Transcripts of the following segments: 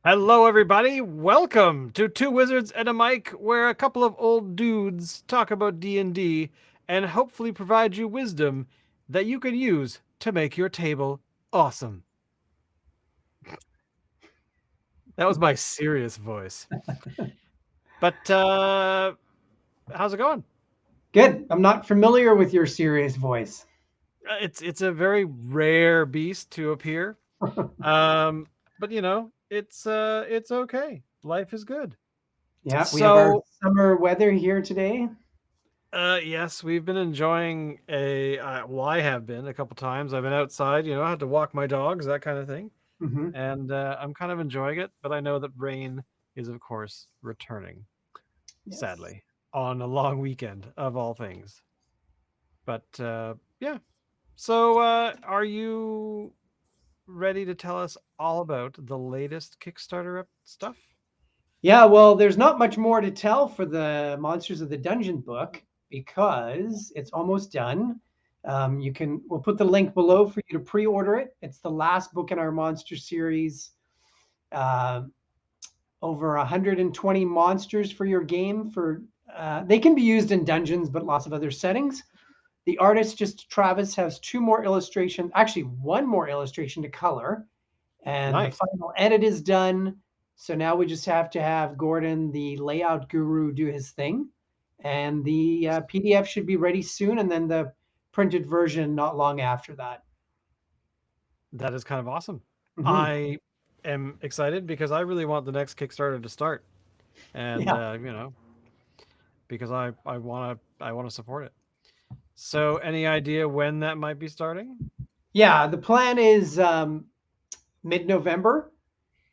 Hello, everybody. Welcome to Two Wizards and a Mic, where a couple of old dudes talk about D&D and hopefully provide you wisdom that you can use to make your table awesome. That was my serious voice. But how's it going? Good. I'm not familiar with your serious voice. It's a very rare beast to appear. Um, but it's okay. Life is good. Yeah, we have our So summer weather here today. yes, we've been enjoying well, I have been a couple times. I've been outside, I had to walk my dogs, that kind of thing. Hmm. And I'm kind of enjoying it, but I know that rain is, of course, returning, Yes. sadly, on a long weekend of all things. But yeah. So are you ready to tell us all about the latest Kickstarter stuff? Yeah, well, there's not much more to tell for the Monsters of the Dungeon book because it's almost done. We'll put the link below for you to pre-order it. It's the last book in our monster series. Uh, Over 120 monsters for your game. They can be used in dungeons, but lots of other settings. The artist, just Travis, has two more illustrations, actually, one more illustration to color, and the Nice. final edit is done. So now we just have to have Gordon, the layout guru, do his thing. And the PDF should be ready soon, and then the printed version not long after that. That is kind of awesome. Hmm. I am excited because I really want the next Kickstarter to start. And Yeah. because I want to support it. So, any idea when that might be starting? Yeah. The plan is mid November,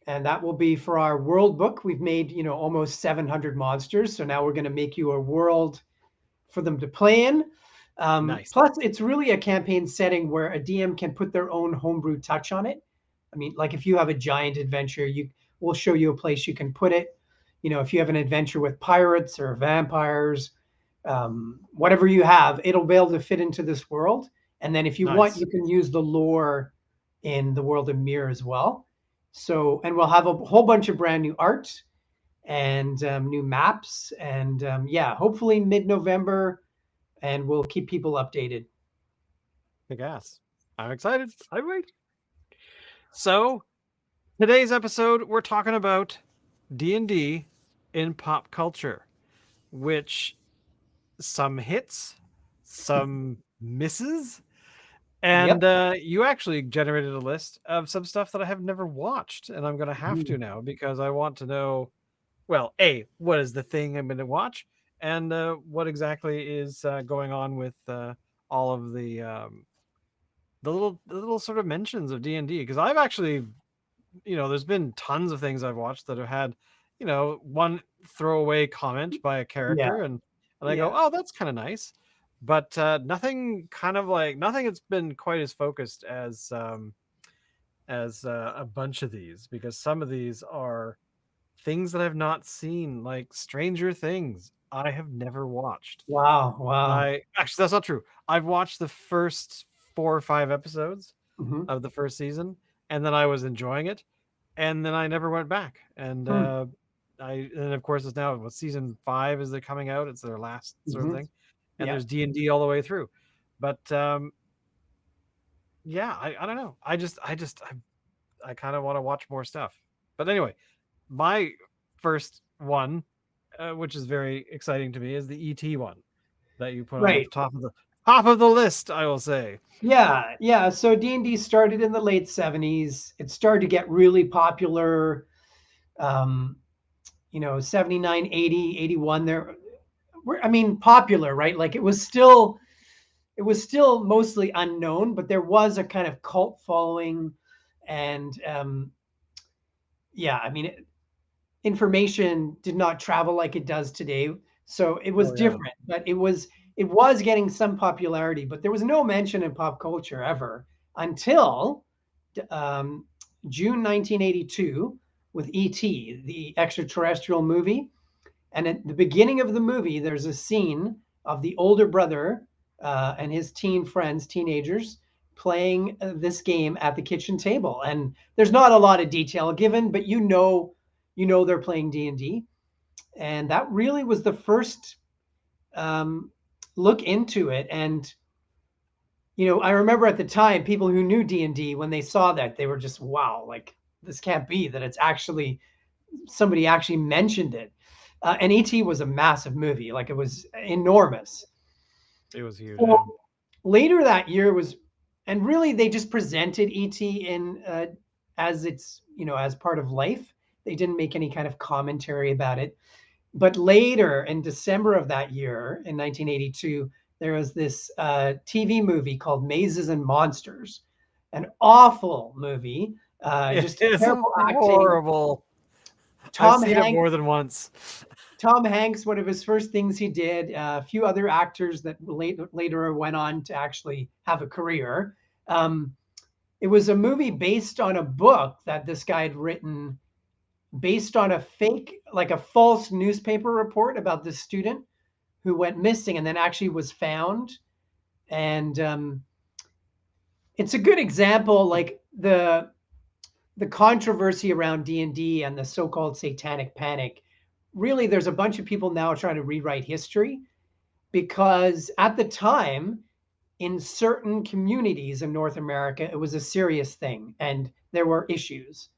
and that will be for our world book. We've made, almost 700 monsters. So now we're going to make you a world for them to play in. Nice. Plus, it's really a campaign setting where a DM can put their own homebrew touch on it. I mean, like if you have a giant adventure, we'll show you a place you can put it. If you have an adventure with pirates or vampires, whatever you have, it'll be able to fit into this world. And then if you want, Nice. you can use the lore in the world of Mir as well. So, and we'll have a whole bunch of brand new art and new maps. And yeah, hopefully mid November, and we'll keep people updated. Kick ass. I'm excited. I wait. So, today's episode, we're talking about D&D in pop culture, which some hits, some misses, and Yep. you actually generated a list of some stuff that I have never watched, and I'm going to have to Mhm. now because I want to know. Well, A, what is the thing I'm going to watch? And what exactly is going on with all of the little sort of mentions of D&D? Because I've actually, there's been tons of things I've watched that have had, one throwaway comment by a Yeah. character, and I go, Yeah. oh, that's kind of nice, but nothing that's been quite as focused as a bunch of these, because some of these are things that I've not seen, like Stranger Things. I have never watched. Wow. Wow. I actually that's not true. I've watched the first 4 or 5 episodes Hmm. of the first season, and then I was enjoying it, and then I never went back. And Hmm. of course it's now what season 5 is they're coming out. It's their last sort of Hmm. thing, and Yeah. there's D&D all the way through. But yeah, I don't know. I kind of want to watch more stuff. But anyway, my first one, which is very exciting to me, is the ET one that you put on the Right. top of the list. I will say. Yeah. Yeah. So D&D started in the late 70s. It started to get really popular. Um, 79, 80, 81. I mean, popular, right? Like it was still mostly unknown, but there was a kind of cult following. And yeah, I mean, information did not travel like it does today. So it was Oh yeah, different, but it was getting some popularity, but there was no mention in pop culture ever until um, June 1982 with E.T., the extraterrestrial movie. And at the beginning of the movie, there's a scene of the older brother and his teen friends, teenagers, playing this game at the kitchen table, and there's not a lot of detail given, but they're playing D&D, and that really was the first um, look into it. And I remember at the time, people who knew D&D, when they saw that, they were just, wow, like this can't be that it's actually somebody actually mentioned it. And ET was a massive movie, like it was enormous. It was huge. So Yeah. later that year was, and really they just presented ET in as it's as part of life. They didn't make any kind of commentary about it. But later in December of that year, in 1982, there was this TV movie called Mazes and Monsters, an awful movie, just It's terrible acting. horrible. I've Tom seen it Hanks, more than once. Tom Hanks, one of his first things he did, a few other actors that later went on to actually have a career. Um, it was a movie based on a book that this guy had written, based on a fake, like a false newspaper report about this student who went missing and then actually was found. And it's a good example, like the controversy around D&D and the so-called satanic panic. Really, there's a bunch of people now trying to rewrite history because at the time, in certain communities in North America, it was a serious thing and there were issues.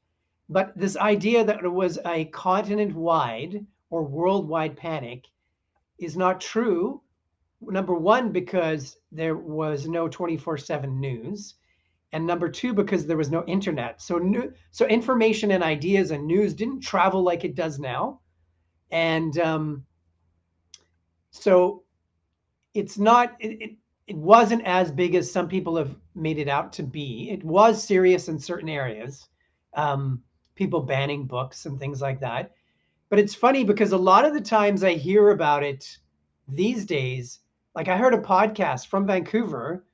But this idea that it was a continent wide or worldwide panic is not true. Number one, because there was no 24/7 news. And number two, because there was no internet. So information and ideas and news didn't travel like it does now. And so it's not, it wasn't as big as some people have made it out to be. It was serious in certain areas, um, people banning books and things like that. But it's funny because a lot of the times I hear about it these days, like I heard a podcast from Vancouver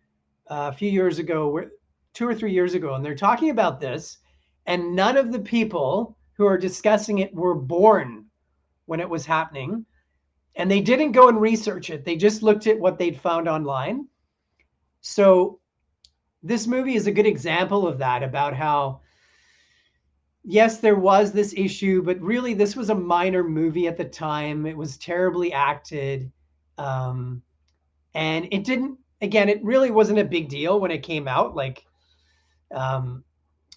a few years ago, 2 or 3 years ago, and they're talking about this, and none of the people who are discussing it were born when it was happening, and they didn't go and research it. They just looked at what they'd found online. So this movie is a good example of that, about how yes, there was this issue, but really this was a minor movie at the time. It was terribly acted. Um, and it didn't, again, it really wasn't a big deal when it came out, like, um,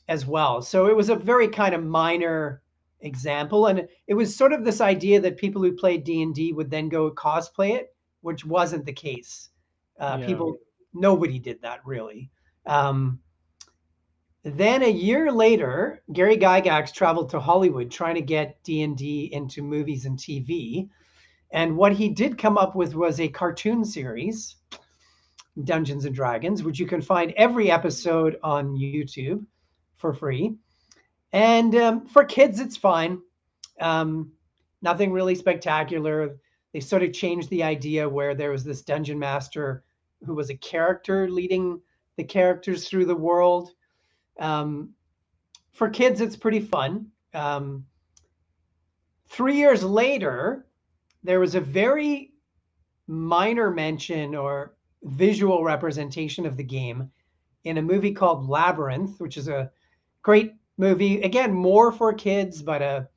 as well. So it was a very kind of minor example. And it was sort of this idea that people who played D&D would then go cosplay it, which wasn't the case. Yeah. Nobody did that really. Um, Then a year later, Gary Gygax traveled to Hollywood trying to get D&D into movies and TV. And what he did come up with was a cartoon series, Dungeons and Dragons, which you can find every episode on YouTube for free. And for kids, it's fine. Um, Nothing really spectacular. They sort of changed the idea where there was this dungeon master who was a character leading the characters through the world. Um, for kids, it's pretty fun. 3 years later, there was a very minor mention or visual representation of the game in a movie called Labyrinth, which is a great movie. Again, more for kids, but a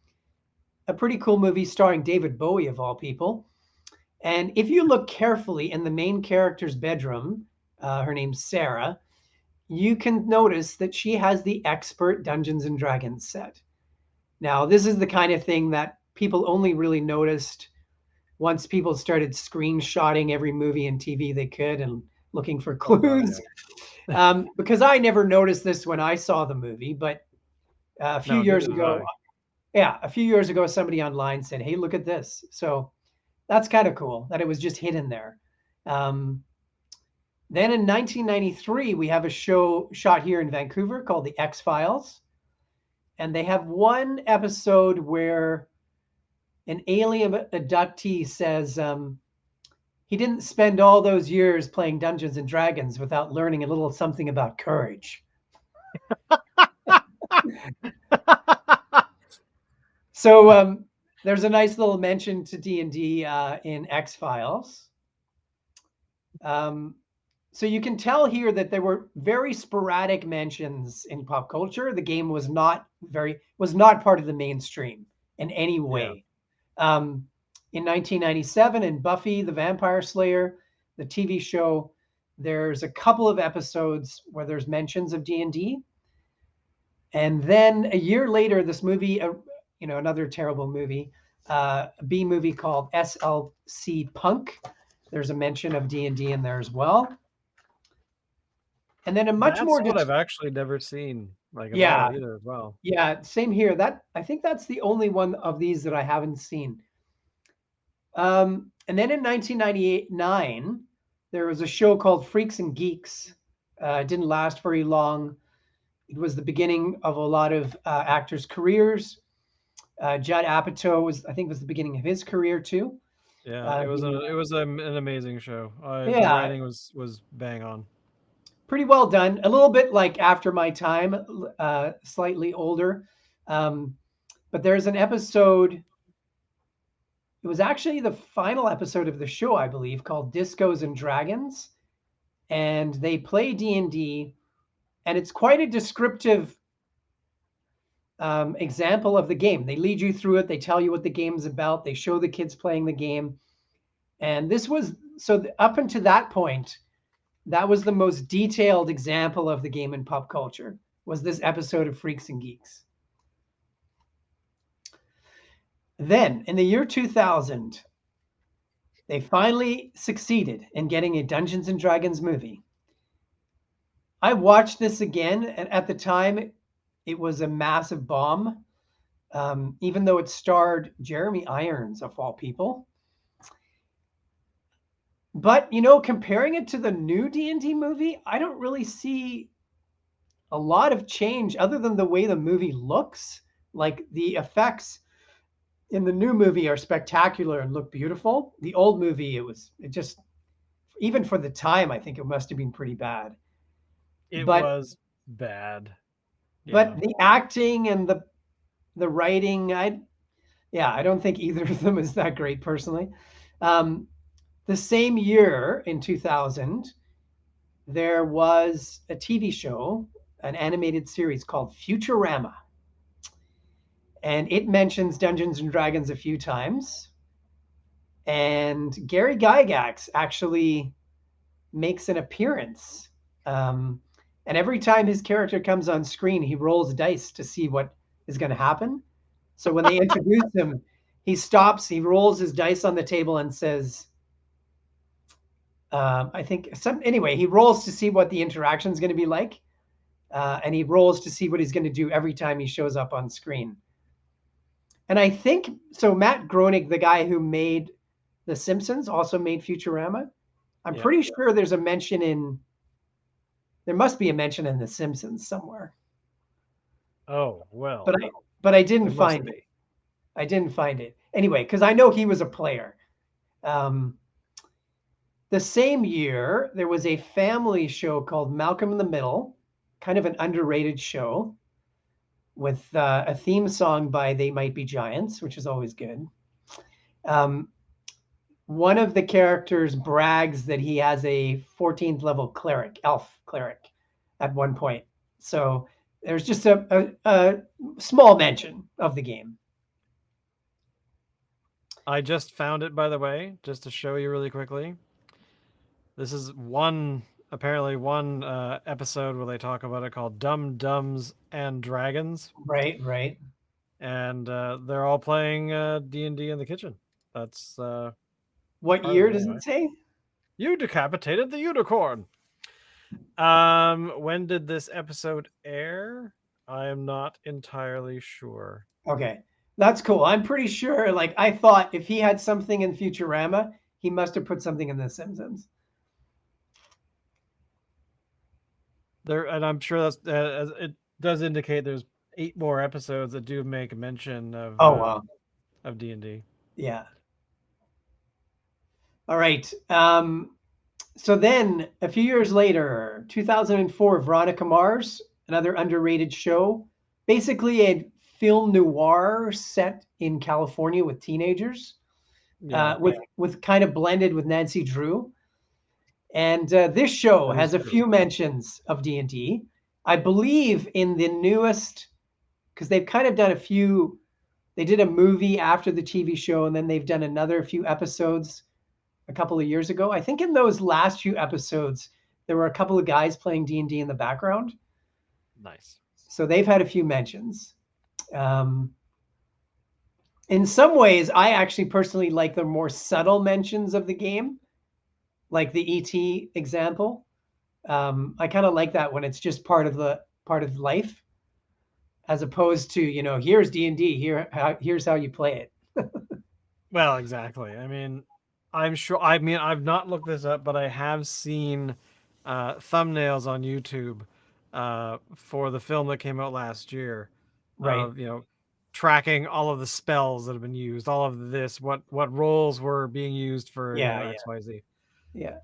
pretty cool movie starring David Bowie, of all people. And if you look carefully in the main character's bedroom, her name's Sarah, you can notice that she has the expert Dungeons and Dragons set. Now, this is the kind of thing that people only really noticed once people started screenshotting every movie and TV they could and looking for Oh god, clues. Because I never noticed this when I saw the movie, but a few no, years neither did ago, I. yeah, a few years ago, somebody online said, "Hey, look at this." So that's kind of cool that it was just hidden there. Um, then in 1993, we have a show shot here in Vancouver called The X-Files. And they have one episode where an alien abductee says he didn't spend all those years playing Dungeons and Dragons without learning a little something about courage. So there's a nice little mention to D&D in X-Files. Um, So you can tell here that there were very sporadic mentions in pop culture. The game was not part of the mainstream in any Yeah. way. Um, in 1997, in Buffy the Vampire Slayer, the TV show, there's a couple of episodes where there's mentions of D&D. And then a year later, this movie, another terrible movie, a B movie called SLC Punk. There's a mention of D&D in there as well. And then a much That's more, what I've actually never seen, like, at all yeah, either as well. yeah, same here. I think that's the only one of these that I haven't seen. And then in 1999, there was a show called Freaks and Geeks. It didn't last very long. It was the beginning of a lot of actors' careers. Judd Apatow I think, was the beginning of his career too. Yeah, it was He, an amazing show. The yeah, writing was bang on. pretty well done. A little bit like After My Time, slightly older. Um, but there's an episode. It was actually the final episode of the show, I believe, called Discos and Dragons, and they play D&D, and it's quite a descriptive example of the game. They lead you through it. They tell you what the game's about. They show the kids playing the game. And this was, so up until that point, that was the most detailed example of the game in pop culture, was this episode of Freaks and Geeks. Then, in the year 2000, they finally succeeded in getting a Dungeons and Dragons movie. I watched this again, and at the time, it was a massive bomb. Even though it starred Jeremy Irons, of all people. But comparing it to the new D&D movie, I don't really see a lot of change other than the way the movie looks. Like, the effects in the new movie are spectacular and look beautiful. The old movie, it just, even for the time, I think it must have been pretty bad. It But was bad. Yeah. the acting and the writing, I don't think either of them is that great personally. Um, the same year, in 2000, there was a TV show, an animated series called Futurama. And it mentions Dungeons and Dragons a few times. And Gary Gygax actually makes an appearance. And every time his character comes on screen, he rolls dice to see what is going to happen. So when they introduce him, he stops, he rolls his dice on the table and says, I think anyway, he rolls to see what the interaction is going to be like. And he rolls to see what he's going to do every time he shows up on screen. And I think, so Matt Groening, the guy who made The Simpsons, also made Futurama. I'm Yeah. pretty sure there must be a mention in The Simpsons somewhere. Oh, well. But I didn't There must find it. be. I didn't find it. Anyway, because I know he was a player. The same year, there was a family show called Malcolm in the Middle, kind of an underrated show, with a theme song by They Might Be Giants, which is always good. One of the characters brags that he has a 14th level elf cleric, at one point. So there's just a small mention of the game. I just found it, by the way, just to show you really quickly. This is apparently one episode where they talk about it, called Dumb Dumbs and Dragons. Right, right. And they're all playing D&D in the kitchen. That's What part of year it does anyway. it say? You decapitated the unicorn. When did this episode air? I am not entirely sure. Okay, that's cool. I'm pretty sure, like, I thought if he had something in Futurama, he must have put something in The Simpsons. And I'm sure that's it does indicate there's 8 more episodes that do make mention of Oh, wow. of D&D. Yeah. All right. So then a few years later, 2004, Veronica Mars, another underrated show, basically a film noir set in California with teenagers, Yeah. with kind of blended with Nancy Drew. And this show That is has a true. few mentions of D&D. I believe in the newest, because they've kind of done a few. They did a movie after the TV show, and then they've done another few episodes a couple of years ago. I think in those last few episodes, there were a couple of guys playing D&D in the background. Nice. So they've had a few mentions. Um, in some ways, I actually personally like the more subtle mentions of the game, like the ET example. I kind of like that when it's just part of life, as opposed to here's D&D, here's how you play it. Well, exactly. I mean, I'm sure. I mean, I've not looked this up, but I have seen thumbnails on YouTube for the film that came out last year Right. of tracking all of the spells that have been used, all of this, what roles were being used for Yeah. Yeah. X Y Z. Yeah.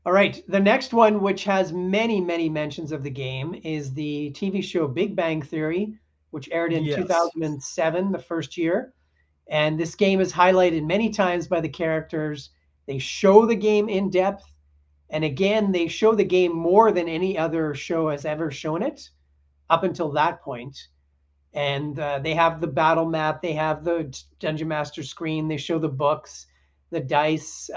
All right. The next one, which has many, many mentions of the game, is the TV show Big Bang Theory, which aired in Yes. 2007, the first year. And this game is highlighted many times by the characters. They show the game in depth. And again, they show the game more than any other show has ever shown it up until that point. And they have the battle map, they have the Dungeon Master screen, they show the books, the dice.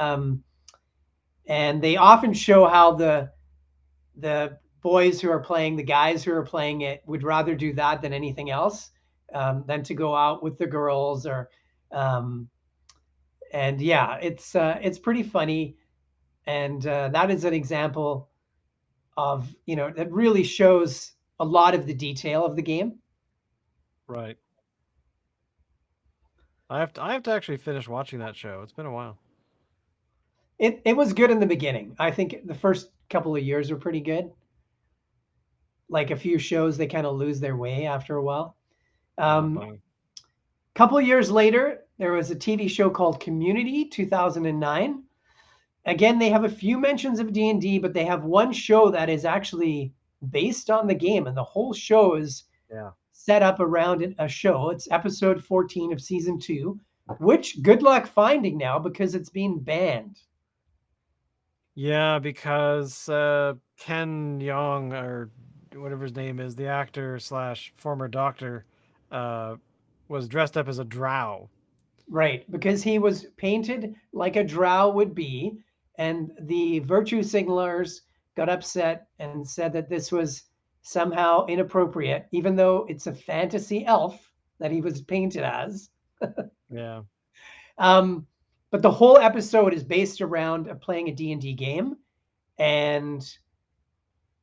And they often show how the boys who are playing, the guys who are playing it, would rather do that than anything else, than to go out with the girls or. Um, and yeah, it's pretty funny, and that is an example of that really shows a lot of the detail of the game. Right. I have to actually finish watching that show. It's been a while. It was good in the beginning. I think the first couple of years were pretty good. Like a few shows, they kind of lose their way after a while. Oh, Um, bummer. Couple of years later, there was a TV show called Community, 2009. Again, they have a few mentions of D&D, but they have one show that is actually based on the game, and the whole show is Yeah. set up around a show. It's episode 14 of season 2, which good luck finding now because it's being banned. Yeah, because Ken Young or whatever his name is, the actor slash former doctor, uh, was dressed up as a drow. Right, because he was painted like a drow would be, and the virtue signalers got upset and said that this was somehow inappropriate, even though it's a fantasy elf that he was painted as. Yeah. Um, but the whole episode is based around playing a D&D game, and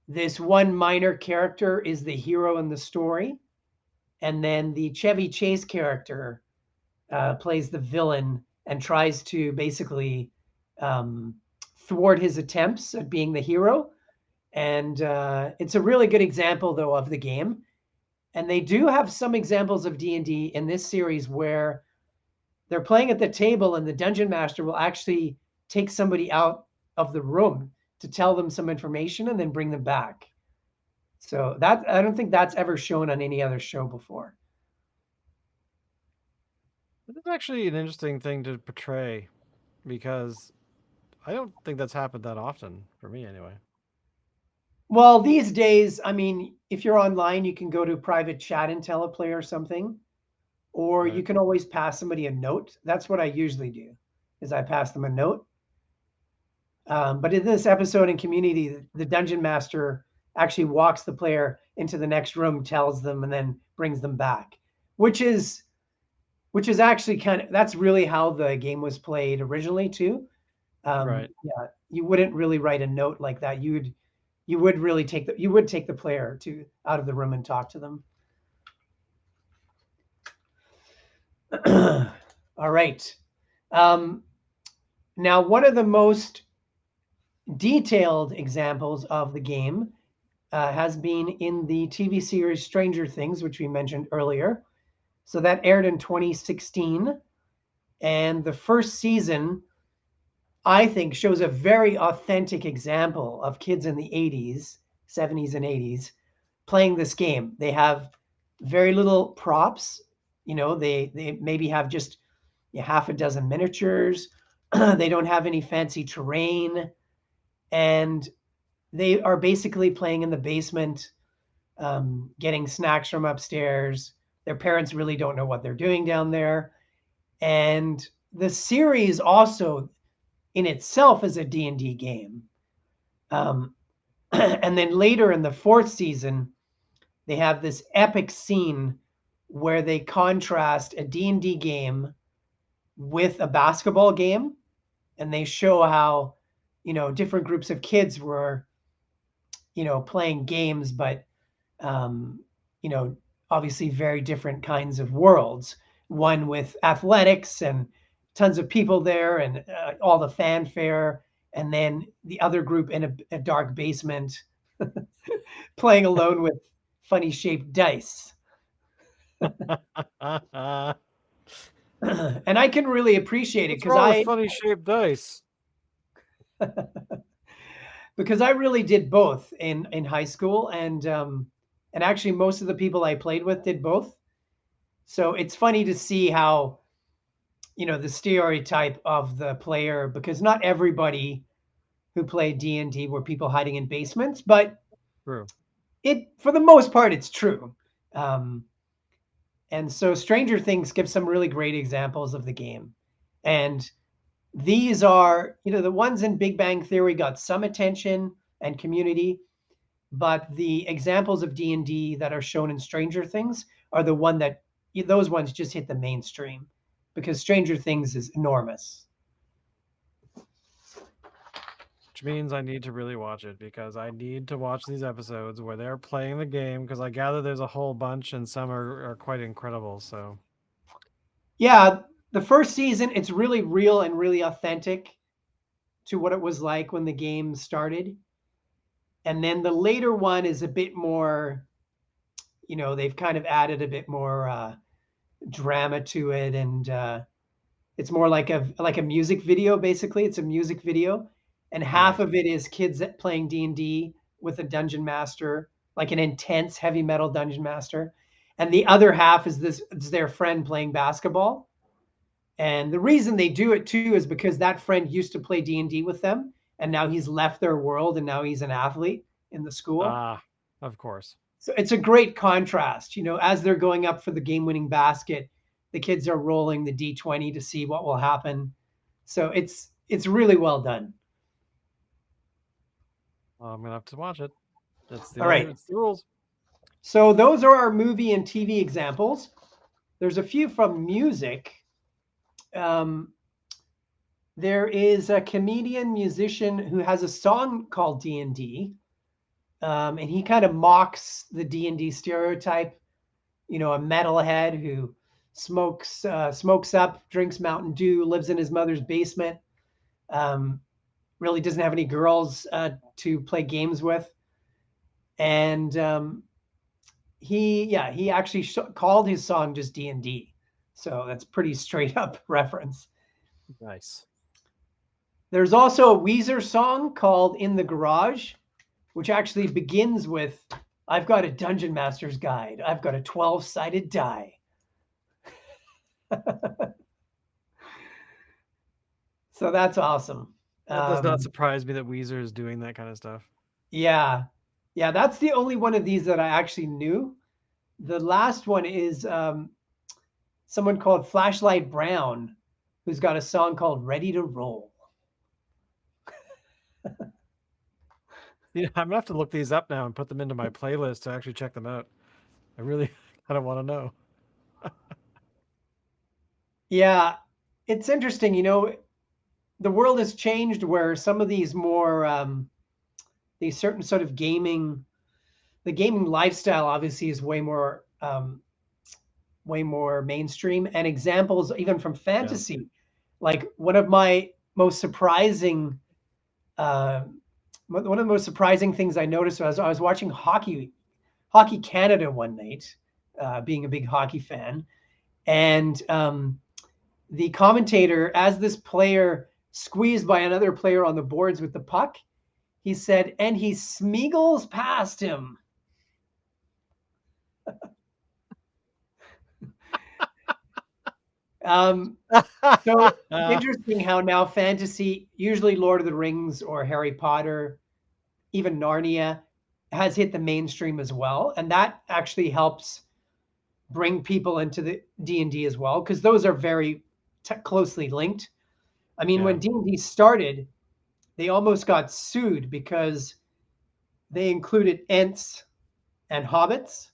this one minor character is the hero in the story, and then the Chevy Chase character plays the villain and tries to basically um, thwart his attempts at being the hero. And it's a really good example, though, of the game. And they do have some examples of D&D in this series where they're playing at the table and the dungeon master will actually take somebody out of the room to tell them some information and then bring them back. So that I don't think that's ever shown on any other show before. It's actually an interesting thing to portray because I don't think that's happened that often for me anyway. Well, these days, I mean, if you're online, you can go to private chat and tell a player something, or you Right. can always pass somebody a note. That's what I usually do, is I pass them a note. But in this episode in Community, the dungeon master actually walks the player into the next room, tells them, and then brings them back, which is which is actually that's really how the game was played originally too. Right. Yeah, you wouldn't really write a note like that. You would take the player to out of the room and talk to them. All right. Um, Now, one of the most detailed examples of the game has been in the TV series Stranger Things, which we mentioned earlier. So that aired in 2016. And the first season, I think, shows a very authentic example of kids in the 80s, 70s, and 80s playing this game. They have very little props. They maybe have just half a dozen miniatures. They don't have any fancy terrain, and they are basically playing in the basement, getting snacks from upstairs. Their parents really don't know what they're doing down there. And the series also in itself is a D&D game. Um, and then later in the fourth season, they have this epic scene where they contrast a D&D game with a basketball game, and they show how, different groups of kids were, playing games, but um, you know, obviously very different kinds of worlds. One with athletics and tons of people there and all the fanfare, and then the other group in a dark basement playing alone with funny shaped dice. And I can really appreciate it What's wrong with because funny shaped dice? I really did both in high school, and actually most of the people I played with did both. So it's funny to see how, the stereotype of the player, because not everybody who played D&D were people hiding in basements, but True. it for the most part it's true. Um, and so Stranger Things gives some really great examples of the game, and these are, the ones in Big Bang Theory got some attention and community, but the examples of D&D that are shown in Stranger Things are the one that those ones just hit the mainstream, because Stranger Things is enormous. Which means I need to really watch it because I need to watch these episodes where they're playing the game because I gather there's a whole bunch and some are quite incredible. So, Yeah, the first season it's really real and really authentic to what it was like when the game started. And then the later one is a bit more, they've kind of added a bit more drama to it, and it's more like a music video. Basically, it's a music video, and half right. of it is kids playing D&D with a dungeon master, like an intense heavy metal dungeon master, and the other half is their friend playing basketball. And the reason they do it too is because that friend used to play D&D with them, and now he's left their world, and now he's an athlete in the school. Ah, of course. So it's a great contrast. As they're going up for the game-winning basket, the kids are rolling the D20 to see what will happen. So it's really well done. I'm gonna have to watch it. All right. It's the rules. So those are our movie and TV examples. There's a few from music. Um, there is a comedian musician who has a song called D&D, and he kind of mocks the D&D stereotype. A metalhead who smokes up, drinks Mountain Dew, lives in his mother's basement, um, really doesn't have any girls to play games with, and he actually called his song just D&D, so that's pretty straight up reference. Nice. There's also a Weezer song called "In the Garage," which actually begins with, "I've got a Dungeon Master's Guide. I've got a 12-sided die." So that's awesome. That does not Um, surprise me that Weezer is doing that kind of stuff. yeah, yeah, that's the only one of these that I actually knew. The last one is someone called Flashlight Brown, who's got a song called "Ready to Roll." Yeah, I'm gonna have to look these up now and put them into my playlist to actually check them out. I really kind of want to know. Yeah, it's interesting. The world has changed where some of these more these certain sort of the gaming lifestyle obviously is way more mainstream, and examples even from Yeah. fantasy. Like uh, one of the most surprising things I noticed was I was watching Hockey Canada one night, being a big hockey fan, and the commentator, as this player squeezed by another player on the boards with the puck, he said, "And he smeagles past him." Um, so it's interesting how now fantasy, usually Lord of the Rings or Harry Potter, even Narnia, has hit the mainstream as well, and that actually helps bring people into the D&D as well because those are very closely linked. I mean, Yeah. when D&D started, they almost got sued because they included Ents and hobbits,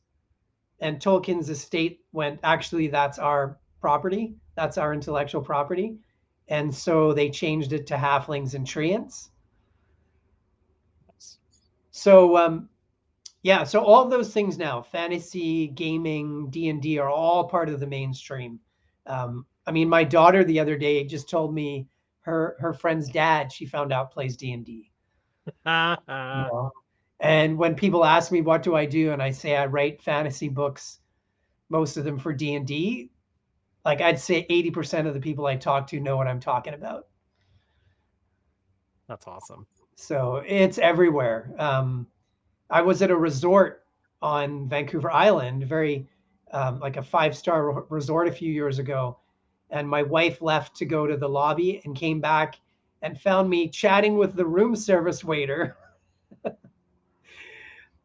and Tolkien's estate went, actually, that's our property, that's our intellectual property. And so they changed it to halflings and treants. So yeah, so all of those things now, fantasy, gaming, D&D, are all part of the mainstream. I mean, my daughter the other day just told me her friend's dad, she found out, plays D&D. You know? And when people ask me what do I do, and I say I write fantasy books, most of them for D&D, like I'd say 80% of the people I talk to know what I'm talking about. That's awesome. So it's everywhere. I was at a resort on Vancouver Island, very like a five-star resort a few years ago, and my wife left to go to the lobby and came back and found me chatting with the room service waiter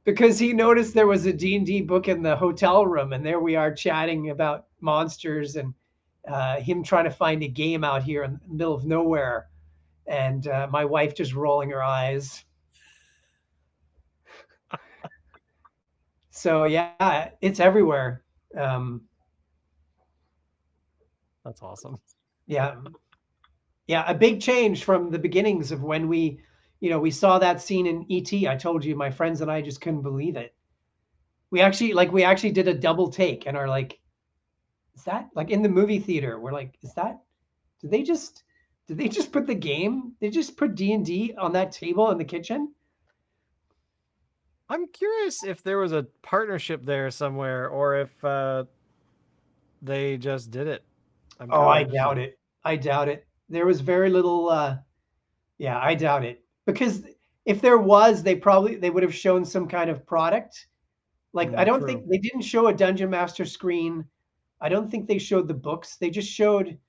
because he noticed there was a D&D book in the hotel room, and there we are chatting about monsters and him trying to find a game out here in the middle of nowhere, and my wife just rolling her eyes. So yeah, it's everywhere. Um, That's awesome. yeah, yeah, a big change from the beginnings of when we saw that scene in ET. I told you, my friends and I just couldn't believe it. We actually did a double take and are like, is that like in the movie theater? We're like, is that? Did they just did they just put the game? They just put D&D on that table in the kitchen? I'm curious if there was a partnership there somewhere or if they just did it. I'm Oh, kind of I doubt interested. it. I doubt it. There was very little. Yeah, I doubt it because if there was, they would have shown some kind of product. Like I don't True. think they didn't show a Dungeon Master screen. I don't think they showed the books. They just showed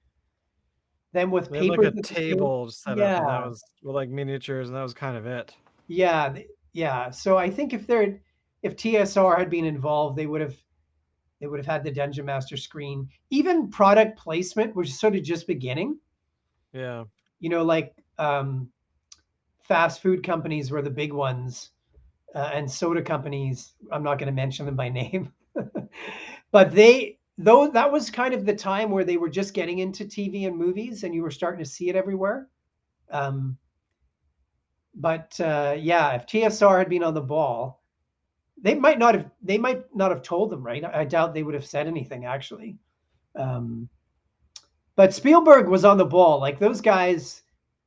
them with They had like papers a at the table. table set up, and that Yeah, was with like miniatures, and that was kind of it. yeah, yeah. So I think if TSR had been involved, they would have had the Dungeon Master screen. Even product placement was sort of just beginning. Yeah. Like fast food companies were the big ones, and soda companies. I'm not going to mention them by name, but though that was kind of the time where they were just getting into TV and movies, and you were starting to see it everywhere. Um, but yeah, if TSR had been on the ball, they might not have told them, right? I doubt they would have said anything actually. Um, but Spielberg was on the ball. Like those guys,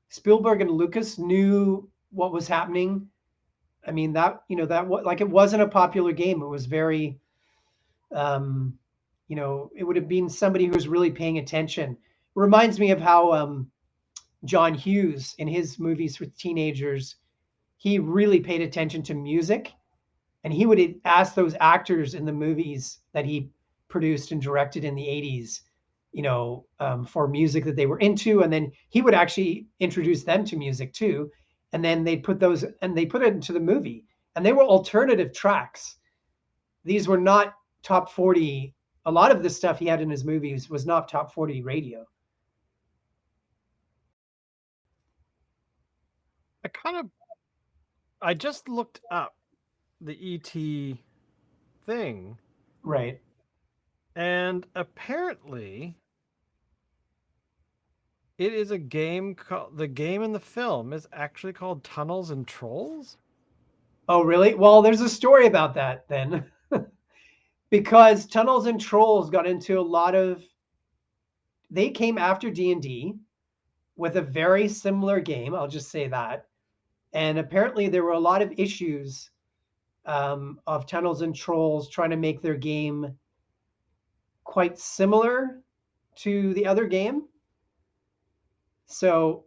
Spielberg and Lucas knew what was happening. I mean that like it wasn't a popular game. It was very um, it would have been somebody who was really paying attention. It reminds me of how John Hughes in his movies with teenagers, he really paid attention to music, and he would ask those actors in the movies that he produced and directed in the 80s, for music that they were into, and then he would actually introduce them to music too, and then they put it into the movie, and they were alternative tracks. These were not top 40. A lot of the stuff he had in his movies was not top 40 radio. I kind of I just looked up the ET thing, Right. and apparently it is a game called the game in the film is actually called Tunnels and Trolls. Oh, really? Well, there's a story about that then. Because Tunnels and Trolls got into a lot of they came after D&D with a very similar game, I'll just say that. And apparently there were a lot of issues of Tunnels and Trolls trying to make their game quite similar to the other game. So,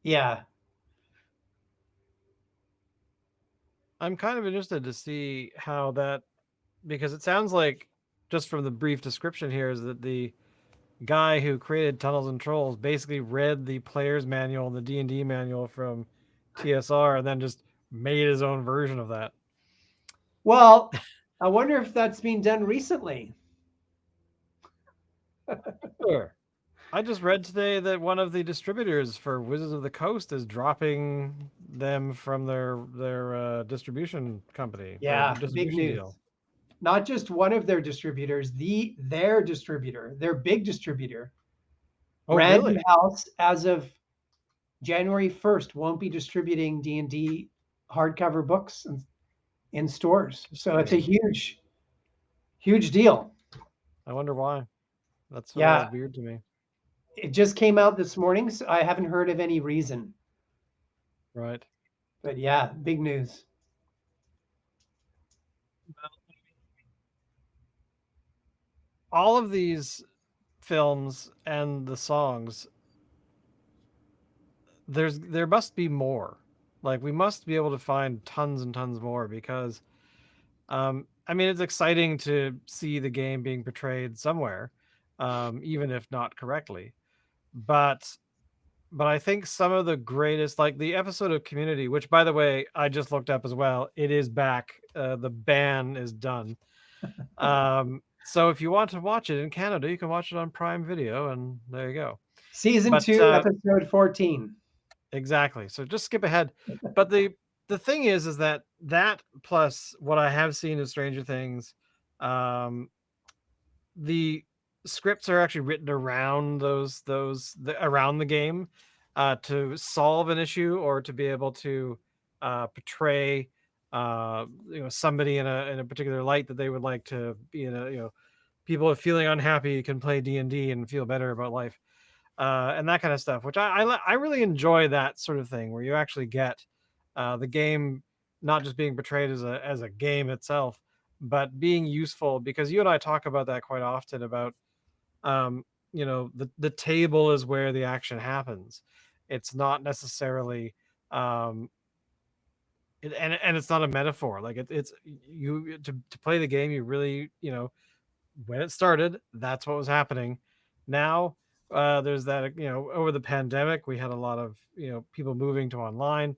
yeah. I'm kind of interested to see how that because it sounds like just from the brief description here is that guy who created Tunnels and Trolls basically read the player's manual and the D&D manual from TSR and then just made his own version of that. Well, I wonder if that's been done recently. Sure. I just read today that one of the distributors for Wizards of the Coast is dropping them from their distribution company or Yeah, big distribution news. deal. Not just one of their distributors, their distributor, their big distributor. Oh, Random really? House, as of January 1st, won't be distributing D&D hardcover books in stores. So it's a Interesting. huge, huge deal. I wonder why. That's Yeah, weird to me. it just came out this morning, so I haven't heard of any reason. Right. But yeah, big news. All of these films and the songs, there must be more. Like we must be able to find tons and tons more because I mean it's exciting to see the game being portrayed somewhere, even if not correctly. But I think some of the greatest, like the episode of Community, which by the way I just looked up as well, it is back. The ban is done. So if you want to watch it in Canada, you can watch it on Prime Video, and there you go. Season But 2, episode 14. exactly. So just skip ahead. But the thing is that plus what I have seen in Stranger Things, um, the scripts are actually written around around the game to solve an issue or to be able to portray somebody in a particular light that they would like to be in a people are feeling unhappy can play D&D and feel better about life, and that kind of stuff, which I really enjoy that sort of thing where you actually get the game not just being portrayed as a game itself, but being useful because you and I talk about that quite often about um, the table is where the action happens. It's not necessarily um, and it's not a metaphor. Like it's you to play the game. You really when it started, that's what was happening. Now, there's that, over the pandemic, we had a lot of, people moving to online.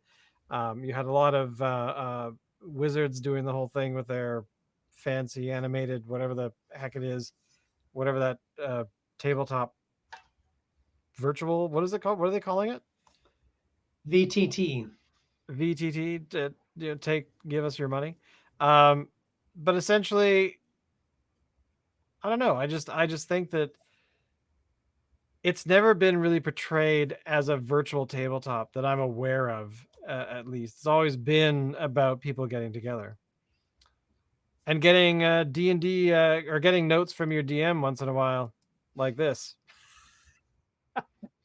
You had a lot of wizards doing the whole thing with their fancy animated, whatever the heck it is, whatever that tabletop virtual, what is it called? What are they calling it? VTT. VTT, to, give us your money. Um, but essentially, I don't know. I just think that it's never been really portrayed as a virtual tabletop that I'm aware of, at least. It's always been about people getting together and getting D&D or getting notes from your DM once in a while, like this.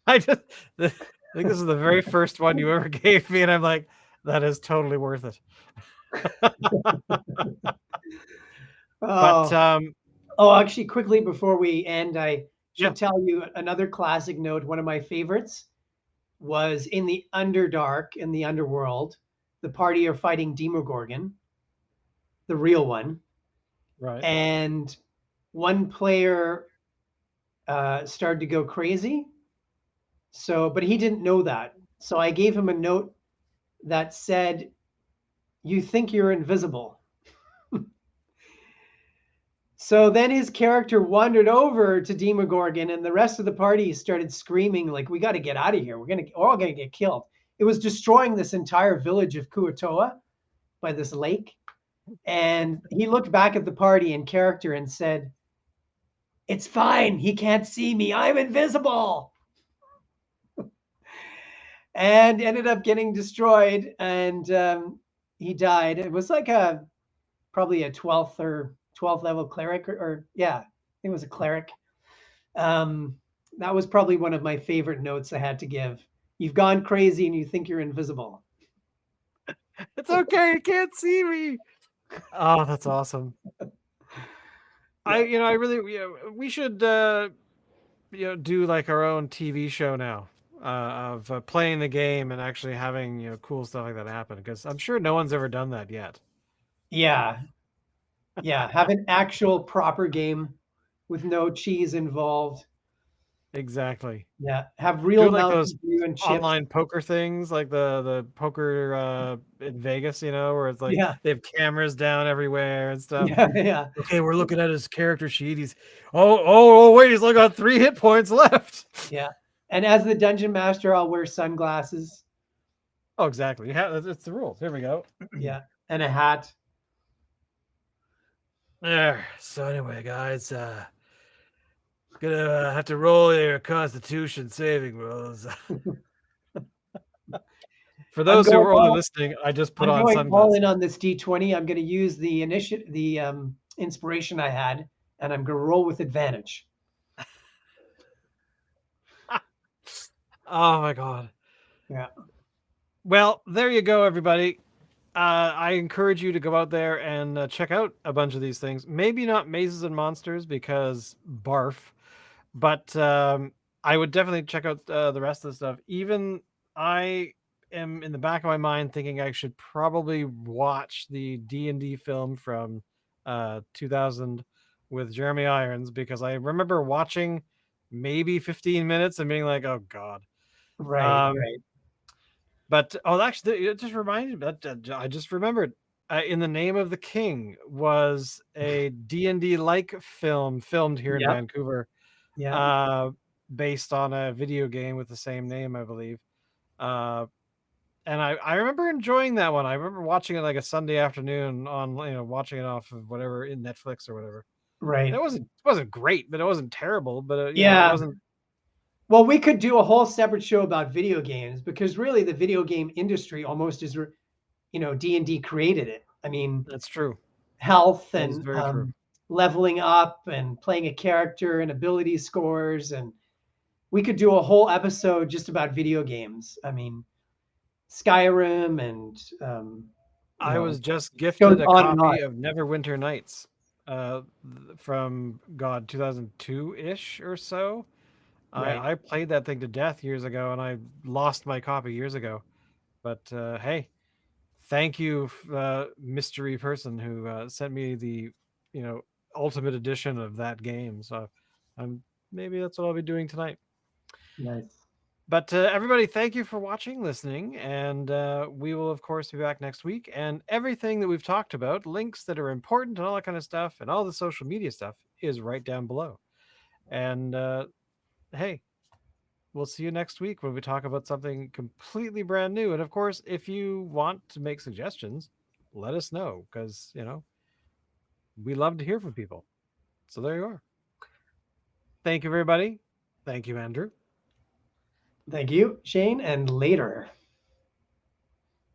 I just I think this is the very first one you ever gave me, and I'm like, that is totally worth it. But Oh, actually, quickly before we end, I yeah, should tell you another classic note. One of my favorites was in the Underdark, in the underworld. The party are fighting Demogorgon, the real one, right. and one player started to go crazy. So, but he didn't know that. So I gave him a note that said, "You think you're invisible." So then his character wandered over to Demogorgon, and the rest of the party started screaming, like, "We got to get out of here. We're all gonna get killed." It was destroying this entire village of Kuatoa by this lake. And he looked back at the party in character and said, "It's fine. He can't see me. I'm invisible." And ended up getting destroyed, and he died. It was like probably a 12th level cleric, or yeah, I think it was a cleric. Um, that was probably one of my favorite notes I had to give. You've gone crazy and you think you're invisible. It's okay. You can't see me. Oh, that's awesome. Yeah. I really, we should, do like our own TV show now of playing the game and actually having cool stuff like that happen because I'm sure no one's ever done that yet. Yeah. Yeah. Have an actual proper game with no cheese involved. Exactly. Yeah, have real Doing like those Mountain Dew and chips. online poker things, like the poker in Vegas, where it's like Yeah, they have cameras down everywhere and stuff. yeah, yeah, Okay, we're looking at his character sheet. He's oh wait, he's only got 3 hit points left. yeah. And as the dungeon master, I'll wear sunglasses. Oh, exactly. Yeah, it's the rules. Here we go. Yeah, and a hat. There. So anyway, guys, gonna have to roll your Constitution saving rolls. For I'm those who going are only all. listening, I just put I'm on going all in sunglasses. on this D20. I'm going to use the inspiration I had, and I'm going to roll with advantage. Oh my god. Yeah, Well, there you go, everybody. I encourage you to go out there and check out a bunch of these things. Maybe not Mazes and Monsters because barf, but I would definitely check out the rest of the stuff. Even I am in the back of my mind thinking I should probably watch the D&D film from 2000 with Jeremy Irons because I remember watching maybe 15 minutes and being like, "Oh God." right, Um, right. but oh, actually, it just reminded me that I just remembered. In the Name of the King was a D&D like film filmed here in Yep, Vancouver, yep, uh, based on a video game with the same name, I believe. Uh, and I remember enjoying that one. I remember watching it like a Sunday afternoon on watching it off of whatever in Netflix or whatever. And right. it wasn't great, but it wasn't terrible. But it Yeah. wasn't. Well, we could do a whole separate show about video games because really the video game industry almost is, D&D created it. I mean, That's true. health That is and very true. leveling up and playing a character and ability scores, and we could do a whole episode just about video games. I mean, Skyrim and I was just goes gifted a on and on. copy of Neverwinter Nights, from God 2002 ish or so. Right. I played that thing to death years ago, and I lost my copy years ago. But hey, thank you, mystery person who sent me the you know ultimate edition of that game. So maybe that's what I'll be doing tonight. Nice. But everybody, thank you for watching, listening, and we will, of course, be back next week. And everything that we've talked about, links that are important and all that kind of stuff, and all the social media stuff is right down below. And hey, we'll see you next week when we talk about something completely brand new. And of course, if you want to make suggestions, let us know because, we love to hear from people. So there you are. Thank you, everybody. Thank you, Andrew. Thank you, Shane, and later.